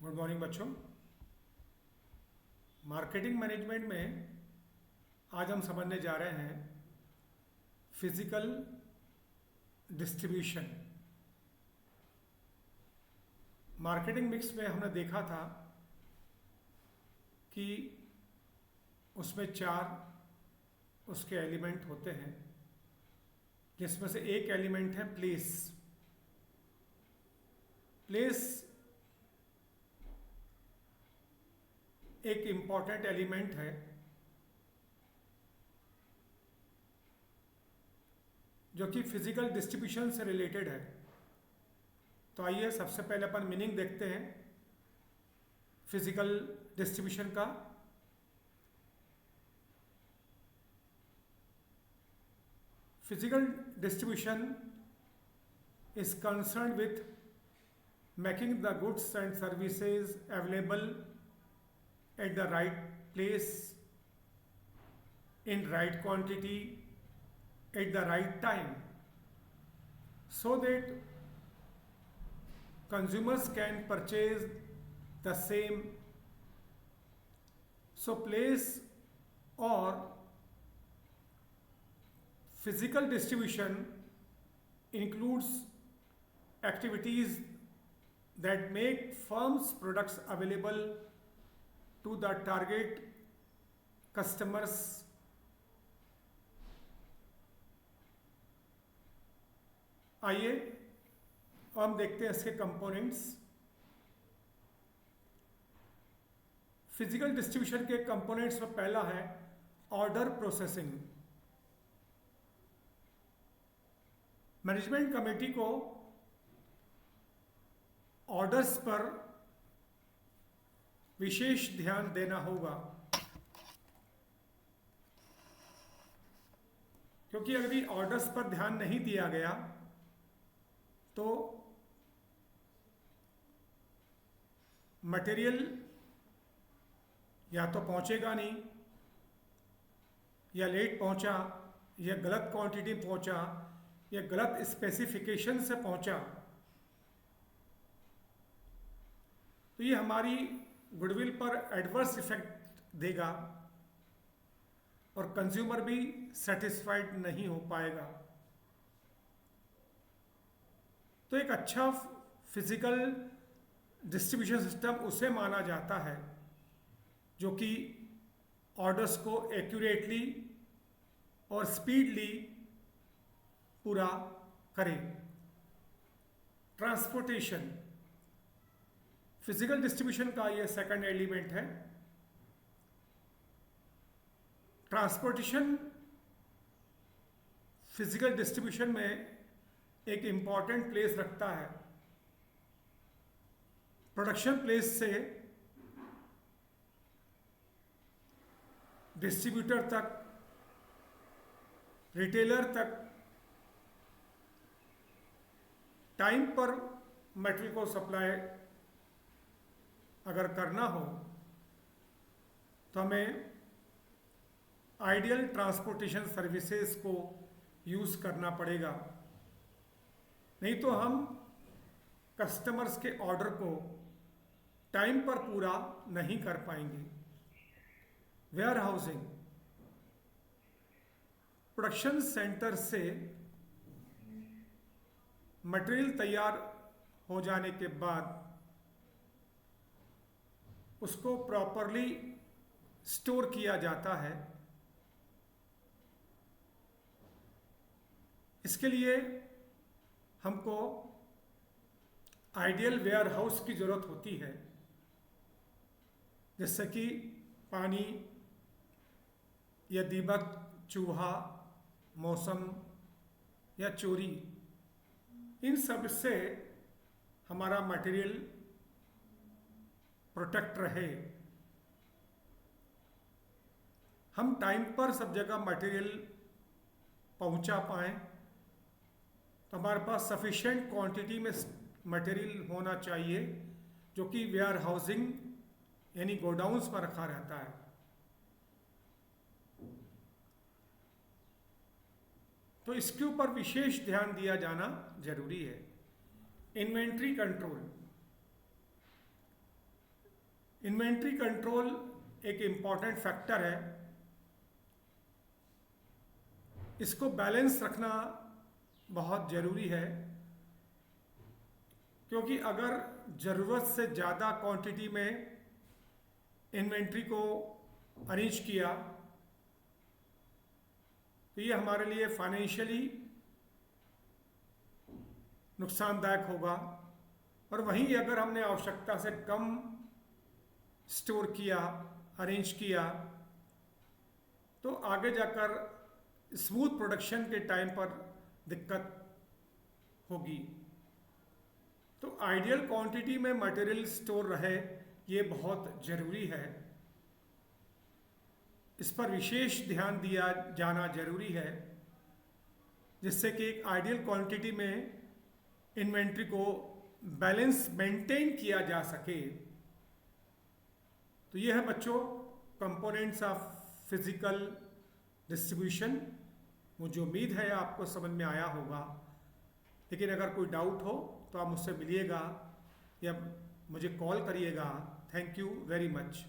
Good morning बच्चों। Marketing management में आज हम समझने जा रहे हैं फिजिकल डिस्ट्रीब्यूशन। मार्केटिंग मिक्स में हमने देखा था कि उसमें चार उसके एलिमेंट होते हैं, जिसमें से एक एलिमेंट है प्लेस। प्लेस एक इम्पॉर्टेंट एलिमेंट है जो कि फिजिकल डिस्ट्रीब्यूशन से रिलेटेड है। तो आइए सबसे पहले अपन मीनिंग देखते हैं फिजिकल डिस्ट्रीब्यूशन का। Physical distribution is concerned with making the goods and services available at the right place, in right quantity, at the right time, so that consumers can purchase the same. So place or physical distribution includes activities that make firms' products available to the target customers. आइए हम देखते हैं इसके components. Physical distribution के components में पहला है order processing. Management committee को ऑर्डर्स पर विशेष ध्यान देना होगा, क्योंकि यदि ऑर्डर्स पर ध्यान नहीं दिया गया तो मटेरियल या तो पहुंचेगा नहीं, या लेट पहुंचा, या गलत क्वांटिटी पहुंचा, या गलत स्पेसिफिकेशन से पहुंचा, तो ये हमारी गुडविल पर एडवर्स इफेक्ट देगा और कंज्यूमर भी सेटिस्फाइड नहीं हो पाएगा। तो एक अच्छा फिजिकल डिस्ट्रीब्यूशन सिस्टम उसे माना जाता है जो कि ऑर्डर्स को एक्यूरेटली और स्पीडली पूरा करे। ट्रांसपोर्टेशन फिजिकल डिस्ट्रीब्यूशन का ये सेकंड एलिमेंट है। ट्रांसपोर्टेशन फिजिकल डिस्ट्रीब्यूशन में एक इंपॉर्टेंट प्लेस रखता है। प्रोडक्शन प्लेस से डिस्ट्रीब्यूटर तक, रिटेलर तक टाइम पर मटेरियल को सप्लाई अगर करना हो तो हमें आइडियल ट्रांसपोर्टेशन सर्विसेज को यूज़ करना पड़ेगा, नहीं तो हम कस्टमर्स के ऑर्डर को टाइम पर पूरा नहीं कर पाएंगे। वेयर हाउसिंग प्रोडक्शन सेंटर से मटेरियल तैयार हो जाने के बाद उसको प्रॉपरली स्टोर किया जाता है। इसके लिए हमको आइडियल वेयर हाउस की ज़रूरत होती है, जिससे कि पानी या दीमक, चूहा, मौसम या चोरी, इन सब से हमारा मटेरियल प्रोटेक्ट रहे। हम टाइम पर सब जगह मटेरियल पहुंचा पाएँ, तो हमारे पास सफिशिएंट क्वांटिटी में मटेरियल होना चाहिए जो कि वेयर हाउसिंग यानी गोडाउन्स पर रखा रहता है। तो इसके ऊपर विशेष ध्यान दिया जाना जरूरी है। इन्वेंट्री कंट्रोल इन्वेंट्री कंट्रोल एक इम्पॉर्टेंट फैक्टर है। इसको बैलेंस रखना बहुत ज़रूरी है, क्योंकि अगर ज़रूरत से ज़्यादा क्वांटिटी में इन्वेंट्री को अरेंज किया तो ये हमारे लिए फाइनेंशियली नुकसानदायक होगा। और वहीं अगर हमने आवश्यकता से कम स्टोर किया, अरेंज किया, तो आगे जाकर स्मूथ प्रोडक्शन के टाइम पर दिक्कत होगी। तो आइडियल क्वांटिटी में मटेरियल स्टोर रहे, ये बहुत ज़रूरी है। इस पर विशेष ध्यान दिया जाना जरूरी है, जिससे कि एक आइडियल क्वांटिटी में इन्वेंट्री को बैलेंस मेंटेन किया जा सके। तो यह है बच्चों कंपोनेंट्स ऑफ फिजिकल डिस्ट्रीब्यूशन। मुझे उम्मीद है आपको समझ में आया होगा, लेकिन अगर कोई डाउट हो तो आप मुझसे मिलिएगा या मुझे कॉल करिएगा। Thank you very much.